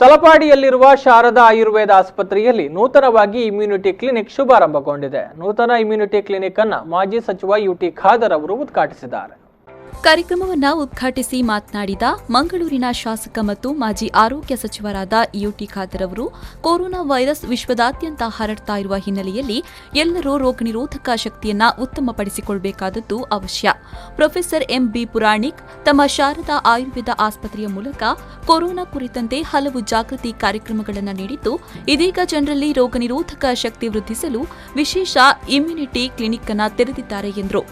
ತಲಪಾಡಿಯಲ್ಲಿರುವ ಶಾರದಾ ಆಯುರ್ವೇದ ಆಸ್ಪತ್ರೆಯಲ್ಲಿ ನೂತನವಾಗಿ immunity clinic ಶುಭಾರಂಭಗೊಂಡಿದೆ. ನೂತನ ಇಮ್ಯುನಿಟಿ ಕ್ಲಿನಿಕ್ ಅನ್ನು ಮಾಜಿ ಸಚಿವ ಯುಟಿ ಖಾದರ್ ಅವರು ಉದ್ಘಾಟಿಸಿದ್ದಾರೆ. ಕಾರ್ಯಕ್ರಮವನ್ನು ಉದ್ಘಾಟಿಸಿ ಮಾತನಾಡಿದ ಮಂಗಳೂರಿನ ಶಾಸಕ ಮತ್ತು ಮಾಜಿ ಆರೋಗ್ಯ ಸಚಿವರಾದ ಯುಟಿ ಖಾದರ್ ಅವರು, ಕೊರೋನಾ ವೈರಸ್ ವಿಶ್ವದಾದ್ಯಂತ ಹರಡ್ತಾ ಇರುವ ಹಿನ್ನೆಲೆಯಲ್ಲಿ ಎಲ್ಲರೂ ರೋಗ ನಿರೋಧಕ ಶಕ್ತಿಯನ್ನು ಉತ್ತಮಪಡಿಸಿಕೊಳ್ಳಬೇಕಾದದ್ದು ಅವಶ್ಯ. ಪ್ರೊಫೆಸರ್ ಎಂಬಿ ಪುರಾಣಿಕ್ ತಮ್ಮ ಶಾರದಾ ಆಯುರ್ವೇದ ಆಸ್ಪತ್ರೆಯ ಮೂಲಕ ಕೊರೋನಾ ಕುರಿತಂತೆ ಹಲವು ಜಾಗೃತಿ ಕಾರ್ಯಕ್ರಮಗಳನ್ನು ನೀಡಿದ್ದು, ಇದೀಗ ಜನರಲ್ಲಿ ರೋಗ ನಿರೋಧಕ ಶಕ್ತಿ ವೃದ್ಧಿಸಲು ವಿಶೇಷ ಇಮ್ಯುನಿಟಿ ಕ್ಲಿನಿಕ್ ಅನ್ನು ತೆರೆದಿದ್ದಾರೆ ಎಂದರು.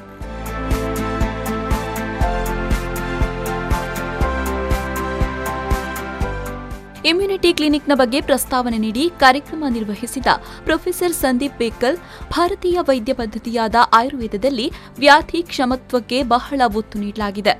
ಇಮ್ಯುನಿಟಿ ಕ್ಲಿನಿಕ್ನ ಬಗ್ಗೆ ಪ್ರಸ್ತಾವನೆ ನೀಡಿ ಕಾರ್ಯಕ್ರಮ ನಿರ್ವಹಿಸಿದ ಪ್ರೊಫೆಸರ್ ಸಂದೀಪ್ ಬೇಕಲ್, ಭಾರತೀಯ ವೈದ್ಯ ಪದ್ಧತಿಯಾದ ಆಯುರ್ವೇದದಲ್ಲಿ ವ್ಯಾಧಿ ಕ್ಷಮತ್ವಕ್ಕೆ ಬಹಳ ಒತ್ತು ನೀಡಲಾಗಿದೆ.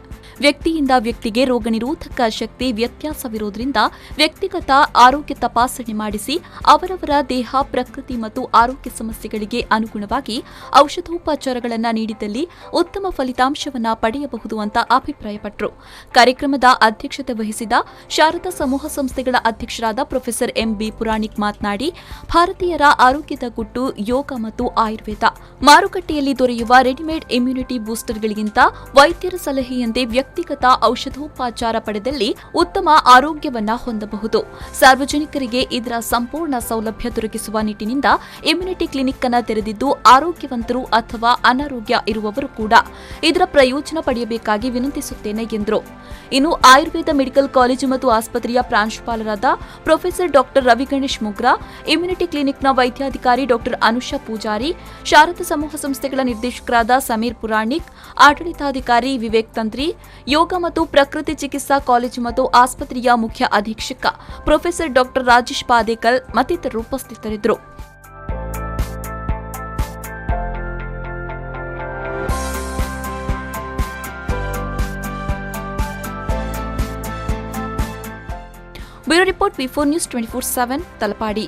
ವ್ಯಕ್ತಿಯಿಂದ ವ್ಯಕ್ತಿಗೆ ರೋಗ ನಿರೋಧಕ ಶಕ್ತಿ ವ್ಯತ್ಯಾಸವಿರುವುದರಿಂದ ವ್ಯಕ್ತಿಗತ ಆರೋಗ್ಯ ತಪಾಸಣೆ ಮಾಡಿಸಿ ಅವರವರ ದೇಹ ಪ್ರಕೃತಿ ಮತ್ತು ಆರೋಗ್ಯ ಸಮಸ್ಯೆಗಳಿಗೆ ಅನುಗುಣವಾಗಿ ಔಷಧೋಪಚಾರಗಳನ್ನು ನೀಡಿದಲ್ಲಿ ಉತ್ತಮ ಫಲಿತಾಂಶವನ್ನು ಪಡೆಯಬಹುದು ಅಂತ ಅಭಿಪ್ರಾಯಪಟ್ಟರು. ಕಾರ್ಯಕ್ರಮದ ಅಧ್ಯಕ್ಷತೆ ವಹಿಸಿದ ಶಾರದಾ ಸಮೂಹ ಸಂಸ್ಥೆಗಳ ಅಧ್ಯಕ್ಷರಾದ ಪ್ರೊಫೆಸರ್ ಎಂಬಿ ಪುರಾಣಿಕ್ ಮಾತನಾಡಿ, ಭಾರತೀಯರ ಆರೋಗ್ಯದ ಗುಟ್ಟು ಯೋಗ ಮತ್ತು ಆಯುರ್ವೇದ. ಮಾರುಕಟ್ಟೆಯಲ್ಲಿ ದೊರೆಯುವ ರೆಡಿಮೇಡ್ ಇಮ್ಯುನಿಟಿ ಬೂಸ್ಟರ್ಗಳಿಗಿಂತ ವೈದ್ಯರ ಸಲಹೆಯಂತೆ ವ್ಯಕ್ತಿಗತ ಔಷಧೋಪಚಾರ ಪಡೆದಲ್ಲಿ ಉತ್ತಮ ಆರೋಗ್ಯವನ್ನ ಹೊಂದಬಹುದು. ಸಾರ್ವಜನಿಕರಿಗೆ ಇದರ ಸಂಪೂರ್ಣ ಸೌಲಭ್ಯ ದೊರಕಿಸುವ ನಿಟ್ಟಿನಿಂದ ಇಮ್ಯುನಿಟಿ ಕ್ಲಿನಿಕ್ ಅನ್ನು ತೆರೆದಿದ್ದು, ಆರೋಗ್ಯವಂತರು ಅಥವಾ ಅನಾರೋಗ್ಯ ಇರುವವರು ಕೂಡ ಇದರ ಪ್ರಯೋಜನ ಪಡೆಯಬೇಕಾಗಿ ವಿನಂತಿಸುತ್ತೇನೆ ಎಂದರು. ಇನ್ನು ಆಯುರ್ವೇದ ಮೆಡಿಕಲ್ ಕಾಲೇಜು ಮತ್ತು ಆಸ್ಪತ್ರೆಯ ಪ್ರಾಂಶುಪಾಲರಾದ ಪ್ರೊಫೆಸರ್ ಡಾಕ್ಟರ್ ರವಿಗಣೇಶ್ ಮುಗ್ರಾ, ಇಮ್ಯುನಿಟಿ ಕ್ಲಿನಿಕ್ನ ವೈದ್ಯಾಧಿಕಾರಿ ಡಾಕ್ಟರ್ ಅನುಷಾ ಪೂಜಾರಿ, ಶಾರದಾ ಸಮೂಹ ಸಂಸ್ಥೆಗಳ ನಿರ್ದೇಶಕರಾದ ಸಮೀರ್ ಪುರಾಣಿಕ್, ಆಡಳಿತಾಧಿಕಾರಿ ವಿವೇಕ್ ತಂತ್ರಿ, ಯೋಗ ಮತ್ತು ಪ್ರಕೃತಿ ಚಿಕಿತ್ಸಾ ಕಾಲೇಜು ಮತ್ತು ಆಸ್ಪತ್ರೆಯ ಮುಖ್ಯ ಅಧೀಕ್ಷಕ ಪ್ರೊಫೆಸರ್ ಡಾಕ್ಟರ್ ರಾಜೇಶ್ ಪಾದೇಕಲ್ ಮತ್ತಿತರರು ಉಪಸ್ಥಿತರಿದ್ದರು. ಬ್ಯೂರೋ ರಿಪೋರ್ಟ್, ವಿ4 ನ್ಯೂಸ್ 24/7 ತಲಪಾಡಿ.